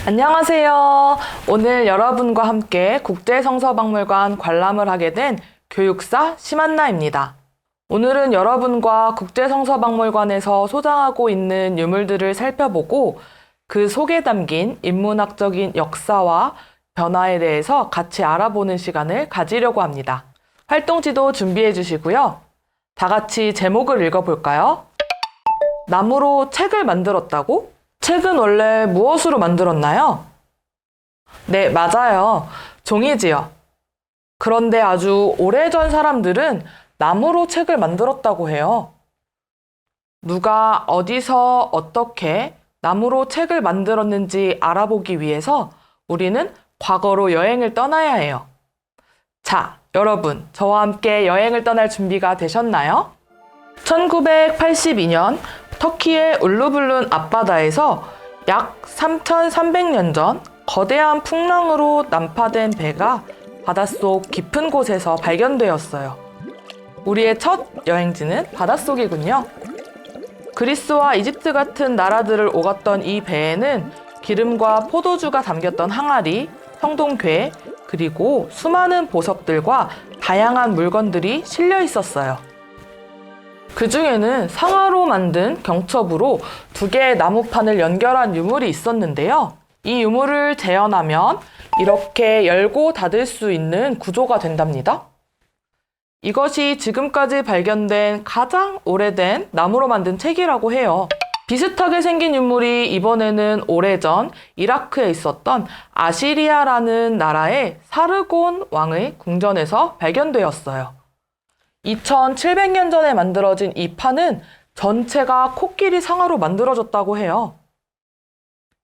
안녕하세요. 오늘 여러분과 함께 국제성서박물관 관람을 하게 된 교육사 심한나입니다. 오늘은 여러분과 국제성서박물관에서 소장하고 있는 유물들을 살펴보고 그 속에 담긴 인문학적인 역사와 변화에 대해서 같이 알아보는 시간을 가지려고 합니다. 활동지도 준비해 주시고요. 다 같이 제목을 읽어볼까요? 나무로 책을 만들었다고? 책은 원래 무엇으로 만들었나요? 네, 맞아요. 종이지요. 그런데 아주 오래전 사람들은 나무로 책을 만들었다고 해요. 누가 어디서 어떻게 나무로 책을 만들었는지 알아보기 위해서 우리는 과거로 여행을 떠나야 해요. 자, 여러분, 저와 함께 여행을 떠날 준비가 되셨나요? 1982년 터키의 울루블룬 앞바다에서 약 3,300년 전 거대한 풍랑으로 난파된 배가 바닷속 깊은 곳에서 발견되었어요. 우리의 첫 여행지는 바닷속이군요. 그리스와 이집트 같은 나라들을 오갔던 이 배에는 기름과 포도주가 담겼던 항아리, 형동괴, 그리고 수많은 보석들과 다양한 물건들이 실려 있었어요. 그 중에는 상아로 만든 경첩으로 2개의 나무판을 연결한 유물이 있었는데요. 이 유물을 재현하면 이렇게 열고 닫을 수 있는 구조가 된답니다. 이것이 지금까지 발견된 가장 오래된 나무로 만든 책이라고 해요. 비슷하게 생긴 유물이 이번에는 오래전 이라크에 있었던 아시리아라는 나라의 사르곤 왕의 궁전에서 발견되었어요. 2700년 전에 만들어진 이 판은 전체가 코끼리 상아로 만들어졌다고 해요.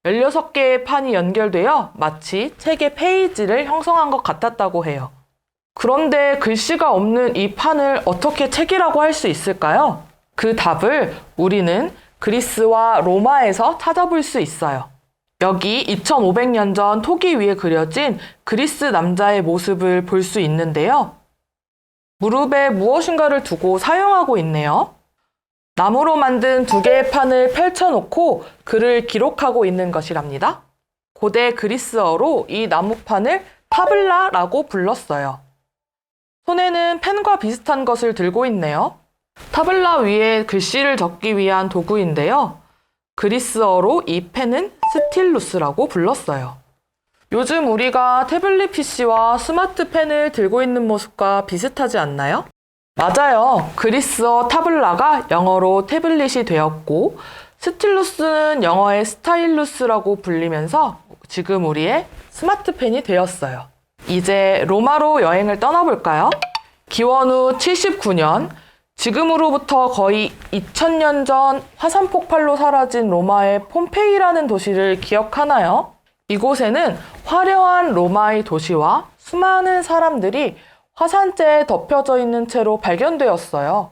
16개의 판이 연결되어 마치 책의 페이지를 형성한 것 같았다고 해요. 그런데 글씨가 없는 이 판을 어떻게 책이라고 할 수 있을까요? 그 답을 우리는 그리스와 로마에서 찾아볼 수 있어요. 여기 2500년 전 토기 위에 그려진 그리스 남자의 모습을 볼 수 있는데요. 무릎에 무엇인가를 두고 사용하고 있네요. 나무로 만든 2개의 판을 펼쳐놓고 글을 기록하고 있는 것이랍니다. 고대 그리스어로 이 나무판을 타블라라고 불렀어요. 손에는 펜과 비슷한 것을 들고 있네요. 타블라 위에 글씨를 적기 위한 도구인데요. 그리스어로 이 펜은 스틸루스라고 불렀어요. 요즘 우리가 태블릿 PC와 스마트펜을 들고 있는 모습과 비슷하지 않나요? 맞아요. 그리스어 타블라가 영어로 태블릿이 되었고 스틸루스는 영어의 스타일루스라고 불리면서 지금 우리의 스마트펜이 되었어요. 이제 로마로 여행을 떠나볼까요? 기원 후 79년, 지금으로부터 거의 2000년 전 화산 폭발로 사라진 로마의 폼페이라는 도시를 기억하나요? 이곳에는 화려한 로마의 도시와 수많은 사람들이 화산재에 덮여져 있는 채로 발견되었어요.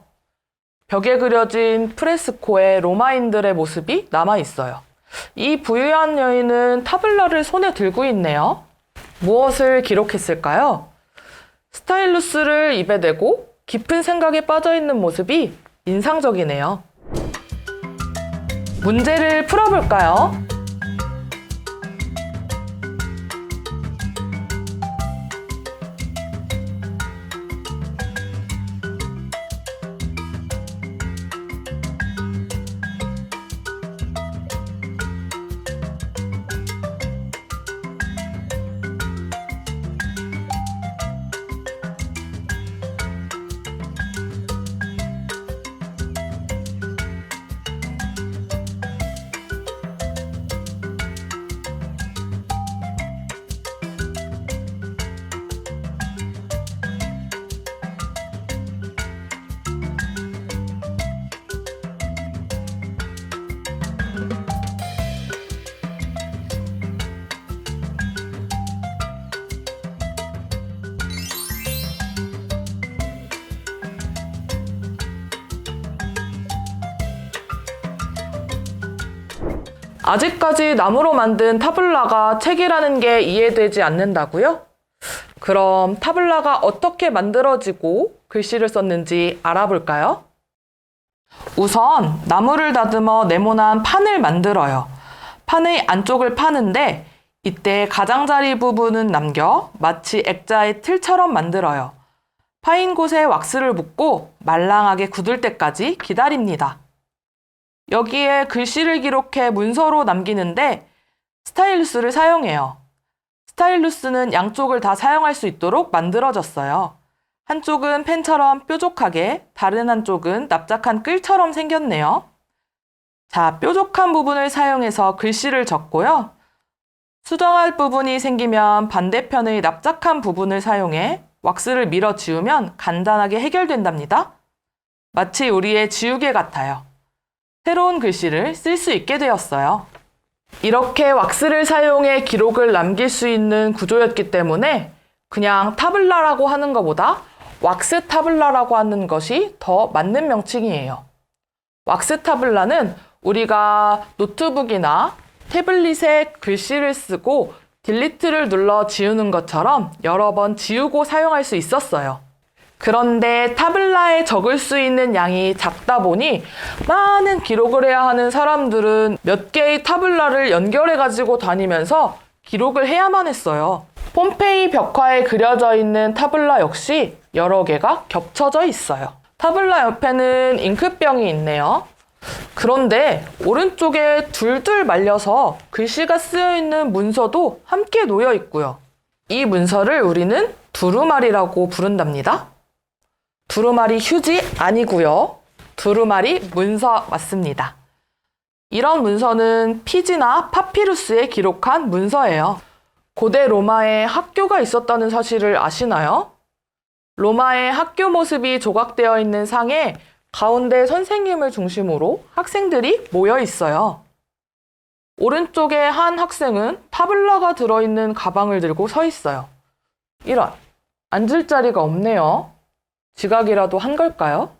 벽에 그려진 프레스코에 로마인들의 모습이 남아있어요. 이 부유한 여인은 타블라를 손에 들고 있네요. 무엇을 기록했을까요? 스타일루스를 입에 대고 깊은 생각에 빠져있는 모습이 인상적이네요. 문제를 풀어볼까요? 아직까지 나무로 만든 타블라가 책이라는 게 이해되지 않는다고요? 그럼 타블라가 어떻게 만들어지고 글씨를 썼는지 알아볼까요? 우선 나무를 다듬어 네모난 판을 만들어요. 판의 안쪽을 파는데 이때 가장자리 부분은 남겨 마치 액자의 틀처럼 만들어요. 파인 곳에 왁스를 묻고 말랑하게 굳을 때까지 기다립니다. 여기에 글씨를 기록해 문서로 남기는데 스타일루스를 사용해요. 스타일루스는 양쪽을 다 사용할 수 있도록 만들어졌어요. 한쪽은 펜처럼 뾰족하게, 다른 한쪽은 납작한 끌처럼 생겼네요. 자, 뾰족한 부분을 사용해서 글씨를 적고요. 수정할 부분이 생기면 반대편의 납작한 부분을 사용해 왁스를 밀어 지우면 간단하게 해결된답니다. 마치 우리의 지우개 같아요. 새로운 글씨를 쓸 수 있게 되었어요. 이렇게 왁스를 사용해 기록을 남길 수 있는 구조였기 때문에 그냥 타블라라고 하는 것보다 왁스 타블라라고 하는 것이 더 맞는 명칭이에요. 왁스 타블라는 우리가 노트북이나 태블릿에 글씨를 쓰고 딜리트를 눌러 지우는 것처럼 여러 번 지우고 사용할 수 있었어요. 그런데 타블라에 적을 수 있는 양이 작다 보니 많은 기록을 해야 하는 사람들은 몇 개의 타블라를 연결해 가지고 다니면서 기록을 해야만 했어요. 폼페이 벽화에 그려져 있는 타블라 역시 여러 개가 겹쳐져 있어요. 타블라 옆에는 잉크병이 있네요. 그런데 오른쪽에 둘둘 말려서 글씨가 쓰여 있는 문서도 함께 놓여 있고요. 이 문서를 우리는 두루마리라고 부른답니다. 두루마리 휴지 아니고요. 두루마리 문서 맞습니다. 이런 문서는 피지나 파피루스에 기록한 문서예요. 고대 로마에 학교가 있었다는 사실을 아시나요? 로마의 학교 모습이 조각되어 있는 상에 가운데 선생님을 중심으로 학생들이 모여 있어요. 오른쪽에 한 학생은 타블라가 들어있는 가방을 들고 서 있어요. 이런, 앉을 자리가 없네요. 지각이라도 한 걸까요?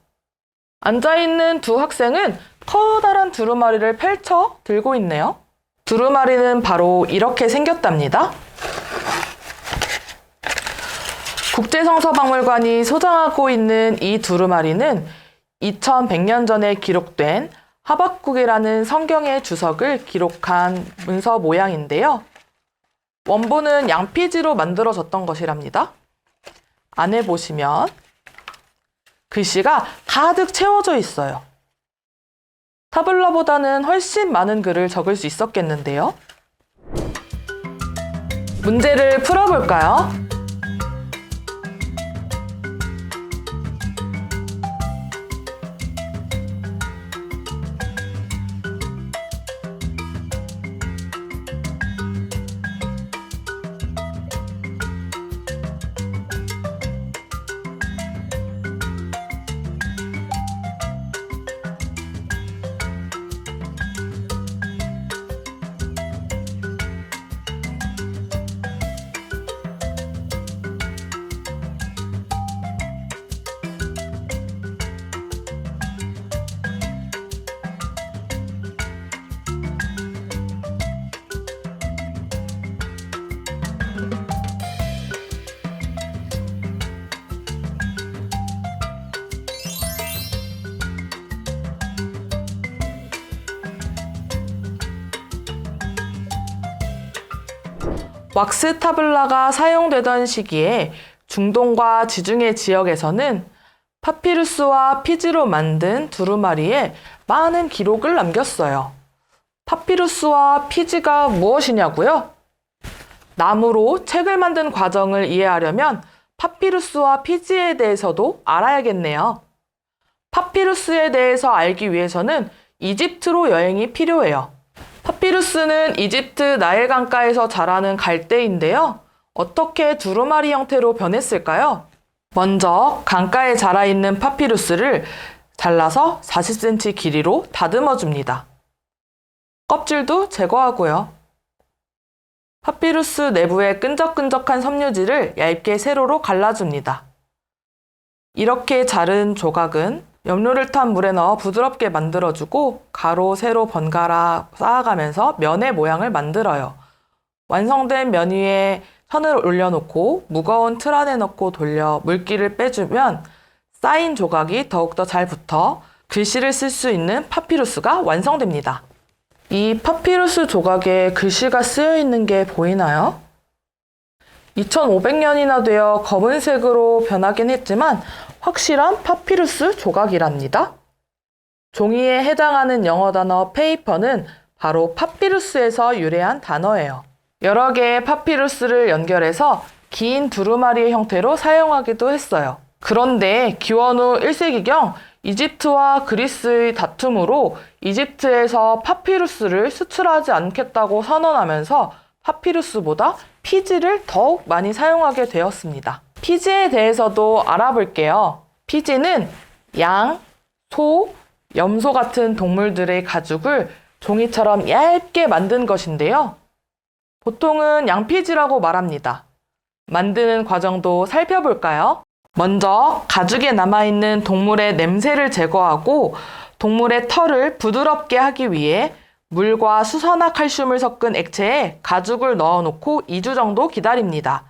앉아있는 두 학생은 커다란 두루마리를 펼쳐 들고 있네요. 두루마리는 바로 이렇게 생겼답니다. 국제성서박물관이 소장하고 있는 이 두루마리는 2100년 전에 기록된 하박국이라는 성경의 주석을 기록한 문서 모양인데요. 원본은 양피지로 만들어졌던 것이랍니다. 안에 보시면 글씨가 가득 채워져 있어요. 타블라보다는 훨씬 많은 글을 적을 수 있었겠는데요. 문제를 풀어볼까요? 왁스 타블라가 사용되던 시기에 중동과 지중해 지역에서는 파피루스와 피지로 만든 두루마리에 많은 기록을 남겼어요. 파피루스와 피지가 무엇이냐고요? 나무로 책을 만든 과정을 이해하려면 파피루스와 피지에 대해서도 알아야겠네요. 파피루스에 대해서 알기 위해서는 이집트로 여행이 필요해요. 파피루스는 이집트 나일 강가에서 자라는 갈대인데요. 어떻게 두루마리 형태로 변했을까요? 먼저 강가에 자라있는 파피루스를 잘라서 40cm 길이로 다듬어 줍니다. 껍질도 제거하고요. 파피루스 내부의 끈적끈적한 섬유질을 얇게 세로로 갈라줍니다. 이렇게 자른 조각은 염료를 탄 물에 넣어 부드럽게 만들어주고 가로, 세로 번갈아 쌓아가면서 면의 모양을 만들어요. 완성된 면 위에 천을 올려놓고 무거운 틀 안에 넣고 돌려 물기를 빼주면 쌓인 조각이 더욱더 잘 붙어 글씨를 쓸 수 있는 파피루스가 완성됩니다. 이 파피루스 조각에 글씨가 쓰여 있는 게 보이나요? 2500년이나 되어 검은색으로 변하긴 했지만 확실한 파피루스 조각이랍니다. 종이에 해당하는 영어 단어 페이퍼는 바로 파피루스에서 유래한 단어예요. 여러 개의 파피루스를 연결해서 긴 두루마리의 형태로 사용하기도 했어요. 그런데 기원 후 1세기경 이집트와 그리스의 다툼으로 이집트에서 파피루스를 수출하지 않겠다고 선언하면서 파피루스보다 피지를 더욱 많이 사용하게 되었습니다. 피지에 대해서도 알아볼게요. 피지는 양, 소, 염소 같은 동물들의 가죽을 종이처럼 얇게 만든 것인데요. 보통은 양피지라고 말합니다. 만드는 과정도 살펴볼까요? 먼저 가죽에 남아있는 동물의 냄새를 제거하고 동물의 털을 부드럽게 하기 위해 물과 수소나 칼슘을 섞은 액체에 가죽을 넣어놓고 2주 정도 기다립니다.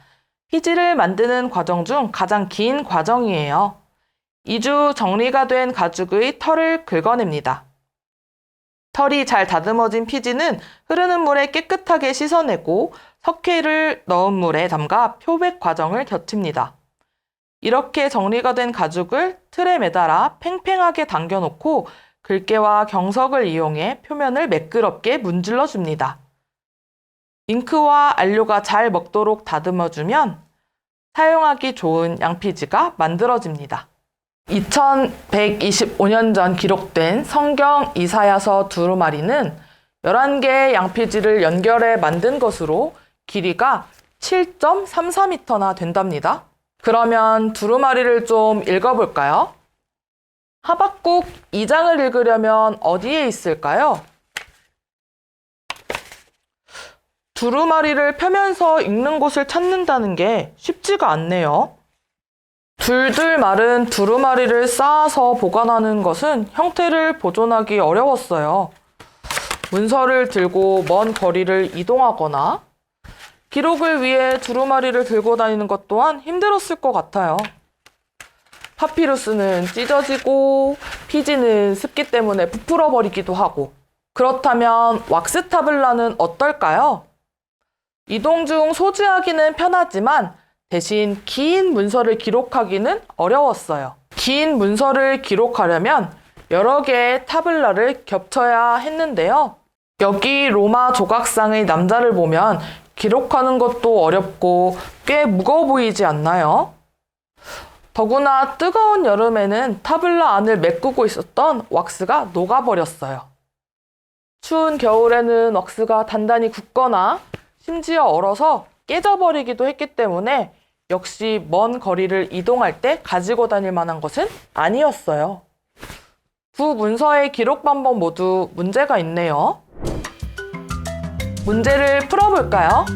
피지를 만드는 과정 중 가장 긴 과정이에요. 2주 정리가 된 가죽의 털을 긁어냅니다. 털이 잘 다듬어진 피지는 흐르는 물에 깨끗하게 씻어내고 석회를 넣은 물에 담가 표백 과정을 거칩니다. 이렇게 정리가 된 가죽을 틀에 매달아 팽팽하게 당겨놓고 글개와 경석을 이용해 표면을 매끄럽게 문질러 줍니다. 잉크와 안료가 잘 먹도록 다듬어주면 사용하기 좋은 양피지가 만들어집니다. 2125년 전 기록된 성경 이사야서 두루마리는 11개의 양피지를 연결해 만든 것으로 길이가 7.34m나 된답니다. 그러면 두루마리를 좀 읽어볼까요? 하박국 2장을 읽으려면 어디에 있을까요? 두루마리를 펴면서 읽는 곳을 찾는다는 게 쉽지가 않네요. 둘둘 마른 두루마리를 쌓아서 보관하는 것은 형태를 보존하기 어려웠어요. 문서를 들고 먼 거리를 이동하거나 기록을 위해 두루마리를 들고 다니는 것 또한 힘들었을 것 같아요. 파피루스는 찢어지고 피지는 습기 때문에 부풀어 버리기도 하고. 그렇다면 왁스 타블라는 어떨까요? 이동 중 소지하기는 편하지만 대신 긴 문서를 기록하기는 어려웠어요. 긴 문서를 기록하려면 여러 개의 타블라를 겹쳐야 했는데요. 여기 로마 조각상의 남자를 보면 기록하는 것도 어렵고 꽤 무거워 보이지 않나요? 더구나 뜨거운 여름에는 타블라 안을 메꾸고 있었던 왁스가 녹아버렸어요. 추운 겨울에는 왁스가 단단히 굳거나 심지어 얼어서 깨져버리기도 했기 때문에 역시 먼 거리를 이동할 때 가지고 다닐 만한 것은 아니었어요. 두 문서의 기록 방법 모두 문제가 있네요. 문제를 풀어볼까요?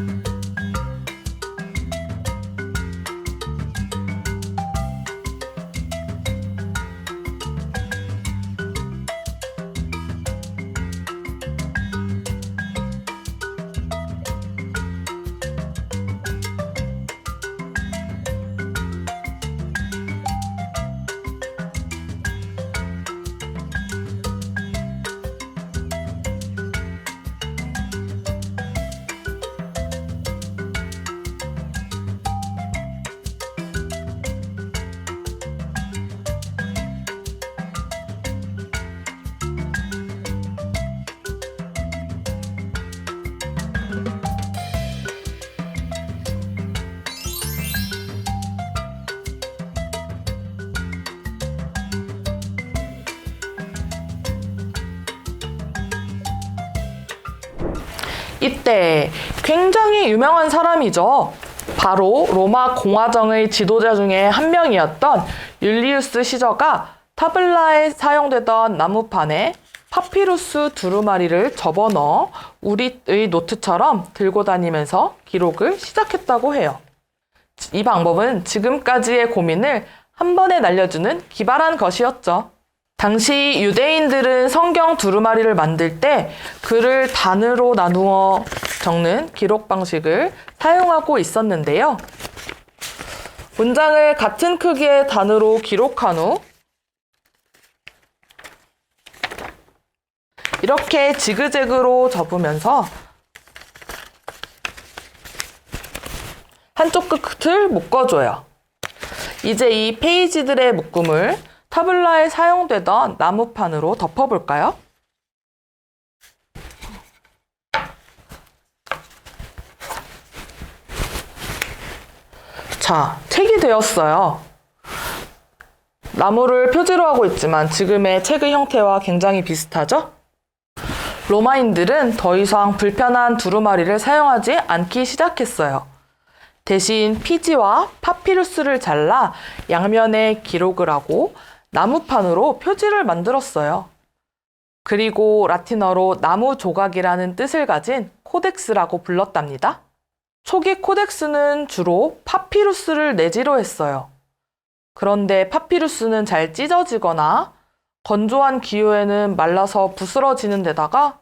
이때 굉장히 유명한 사람이죠. 바로 로마 공화정의 지도자 중에 한 명이었던 율리우스 시저가 타블라에 사용되던 나무판에 파피루스 두루마리를 접어넣어 우리의 노트처럼 들고 다니면서 기록을 시작했다고 해요. 이 방법은 지금까지의 고민을 한 번에 날려주는 기발한 것이었죠. 당시 유대인들은 성경 두루마리를 만들 때 글을 단으로 나누어 적는 기록 방식을 사용하고 있었는데요. 문장을 같은 크기의 단으로 기록한 후 이렇게 지그재그로 접으면서 한쪽 끝을 묶어줘요. 이제 이 페이지들의 묶음을 타블라에 사용되던 나무판으로 덮어볼까요? 자, 책이 되었어요. 나무를 표지로 하고 있지만 지금의 책의 형태와 굉장히 비슷하죠? 로마인들은 더 이상 불편한 두루마리를 사용하지 않기 시작했어요. 대신 피지와 파피루스를 잘라 양면에 기록을 하고 나무판으로 표지를 만들었어요. 그리고 라틴어로 나무 조각이라는 뜻을 가진 코덱스라고 불렀답니다. 초기 코덱스는 주로 파피루스를 내지로 했어요. 그런데 파피루스는 잘 찢어지거나 건조한 기후에는 말라서 부스러지는 데다가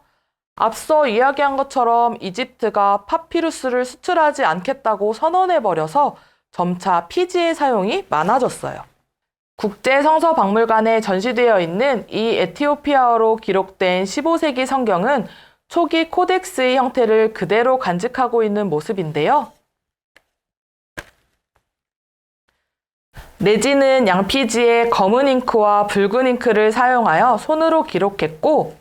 앞서 이야기한 것처럼 이집트가 파피루스를 수출하지 않겠다고 선언해버려서 점차 피지의 사용이 많아졌어요. 국제성서박물관에 전시되어 있는 이 에티오피아어로 기록된 15세기 성경은 초기 코덱스의 형태를 그대로 간직하고 있는 모습인데요. 내지는 양피지에 검은 잉크와 붉은 잉크를 사용하여 손으로 기록했고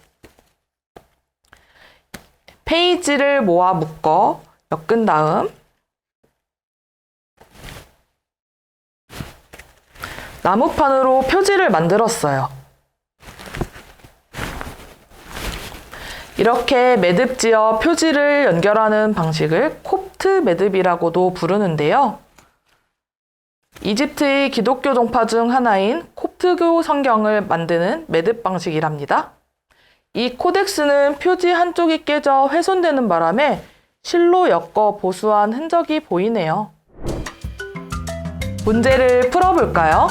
페이지를 모아 묶어 엮은 다음 나무판으로 표지를 만들었어요. 이렇게 매듭지어 표지를 연결하는 방식을 콥트 매듭이라고도 부르는데요. 이집트의 기독교 종파 중 하나인 콥트교 성경을 만드는 매듭 방식이랍니다. 이 코덱스는 표지 한쪽이 깨져 훼손되는 바람에 실로 엮어 보수한 흔적이 보이네요. 문제를 풀어볼까요?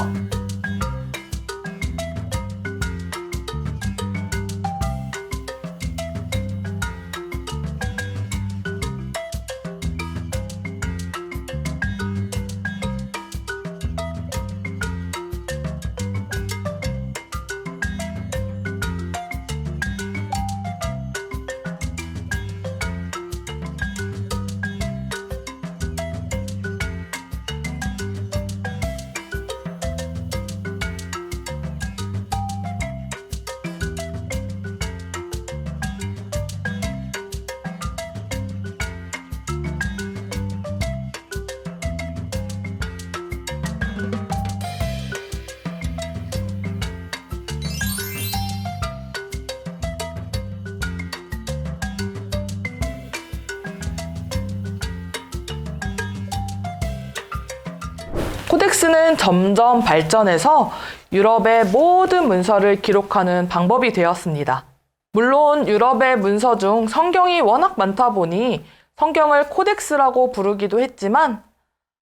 코덱스는 점점 발전해서 유럽의 모든 문서를 기록하는 방법이 되었습니다. 물론 유럽의 문서 중 성경이 워낙 많다 보니 성경을 코덱스라고 부르기도 했지만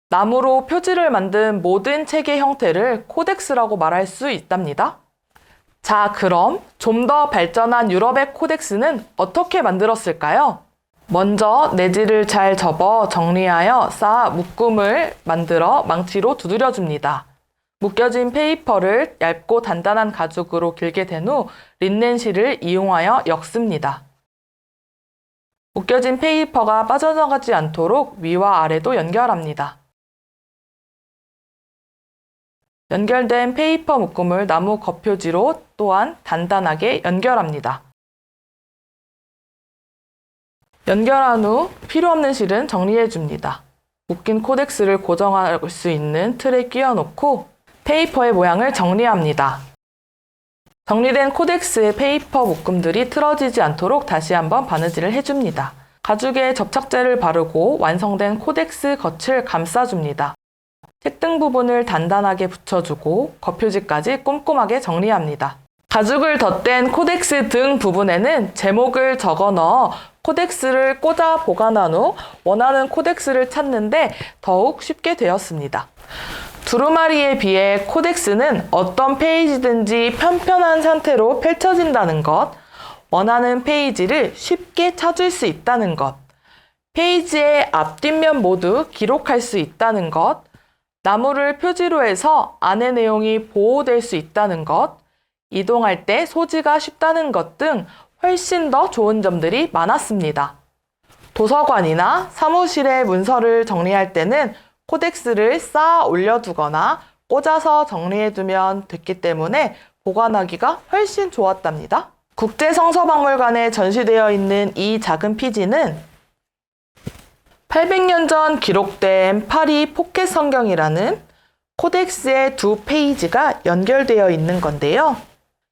나무로 표지를 만든 모든 책의 형태를 코덱스라고 말할 수 있답니다. 자, 그럼 좀 더 발전한 유럽의 코덱스는 어떻게 만들었을까요? 먼저 내지를 잘 접어 정리하여 쌓아 묶음을 만들어 망치로 두드려줍니다. 묶여진 페이퍼를 얇고 단단한 가죽으로 길게 댄 후 린넨실을 이용하여 엮습니다. 묶여진 페이퍼가 빠져나가지 않도록 위와 아래도 연결합니다. 연결된 페이퍼 묶음을 나무 겉표지로 또한 단단하게 연결합니다. 연결한 후 필요 없는 실은 정리해줍니다. 묶인 코덱스를 고정할 수 있는 틀에 끼워놓고 페이퍼의 모양을 정리합니다. 정리된 코덱스의 페이퍼 묶음들이 틀어지지 않도록 다시 한번 바느질을 해줍니다. 가죽에 접착제를 바르고 완성된 코덱스 겉을 감싸줍니다. 책등 부분을 단단하게 붙여주고 겉표지까지 꼼꼼하게 정리합니다. 가죽을 덧댄 코덱스 등 부분에는 제목을 적어 넣어 코덱스를 꽂아 보관한 후 원하는 코덱스를 찾는데 더욱 쉽게 되었습니다. 두루마리에 비해 코덱스는 어떤 페이지든지 편편한 상태로 펼쳐진다는 것, 원하는 페이지를 쉽게 찾을 수 있다는 것, 페이지의 앞뒷면 모두 기록할 수 있다는 것, 나무를 표지로 해서 안의 내용이 보호될 수 있다는 것, 이동할 때 소지가 쉽다는 것 등 훨씬 더 좋은 점들이 많았습니다. 도서관이나 사무실의 문서를 정리할 때는 코덱스를 쌓아 올려두거나 꽂아서 정리해두면 됐기 때문에 보관하기가 훨씬 좋았답니다. 국제성서박물관에 전시되어 있는 이 작은 피지는 800년 전 기록된 파리 포켓 성경이라는 코덱스의 두 페이지가 연결되어 있는 건데요.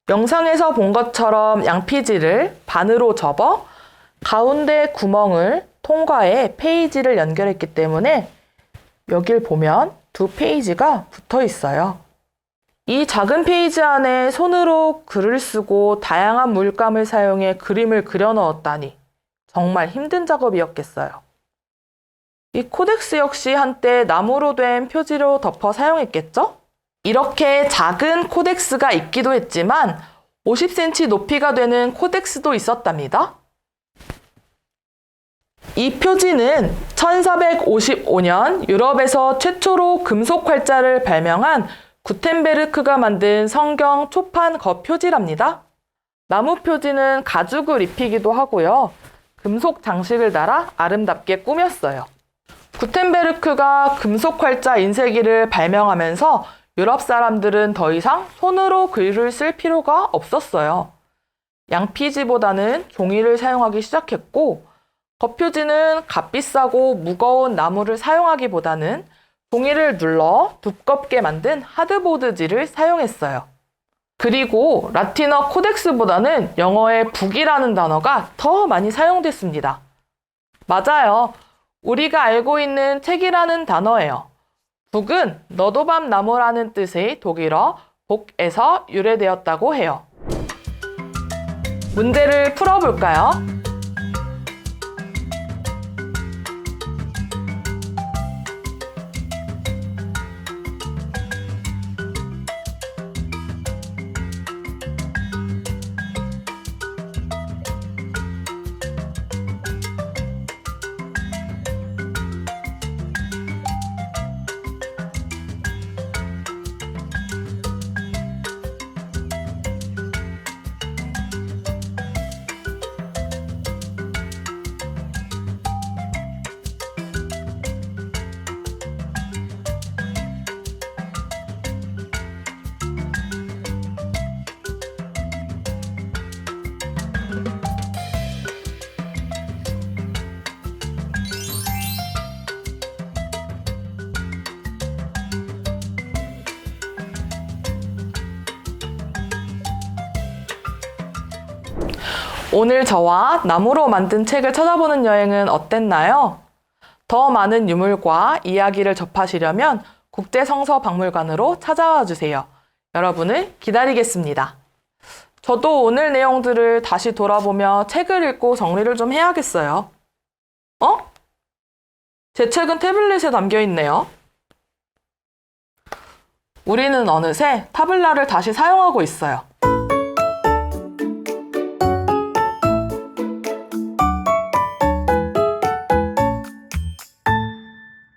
영상에서 본 것처럼 양피지를 반으로 접어 가운데 구멍을 통과해 페이지를 연결했기 때문에 여길 보면 두 페이지가 붙어 있어요. 이 작은 페이지 안에 손으로 글을 쓰고 다양한 물감을 사용해 그림을 그려 넣었다니 정말 힘든 작업이었겠어요. 이 코덱스 역시 한때 나무로 된 표지로 덮어 사용했겠죠? 이렇게 작은 코덱스가 있기도 했지만 50cm 높이가 되는 코덱스도 있었답니다. 이 표지는 1455년 유럽에서 최초로 금속 활자를 발명한 구텐베르크가 만든 성경 초판 겉표지랍니다. 나무 표지는 가죽을 입히기도 하고요. 금속 장식을 달아 아름답게 꾸몄어요. 구텐베르크가 금속 활자 인쇄기를 발명하면서 유럽 사람들은 더 이상 손으로 글을 쓸 필요가 없었어요. 양피지보다는 종이를 사용하기 시작했고, 겉표지는 값비싸고 무거운 나무를 사용하기보다는 종이를 눌러 두껍게 만든 하드보드지를 사용했어요. 그리고 라틴어 코덱스보다는 영어의 북이라는 단어가 더 많이 사용됐습니다. 맞아요. 우리가 알고 있는 책이라는 단어예요. 북은 너도밤 나무라는 뜻의 독일어 복에서 유래되었다고 해요. 문제를 풀어볼까요? 오늘 저와 나무로 만든 책을 찾아보는 여행은 어땠나요? 더 많은 유물과 이야기를 접하시려면 국제성서박물관으로 찾아와 주세요. 여러분을 기다리겠습니다. 저도 오늘 내용들을 다시 돌아보며 책을 읽고 정리를 좀 해야겠어요. 제 책은 태블릿에 담겨 있네요. 우리는 어느새 타블라를 다시 사용하고 있어요.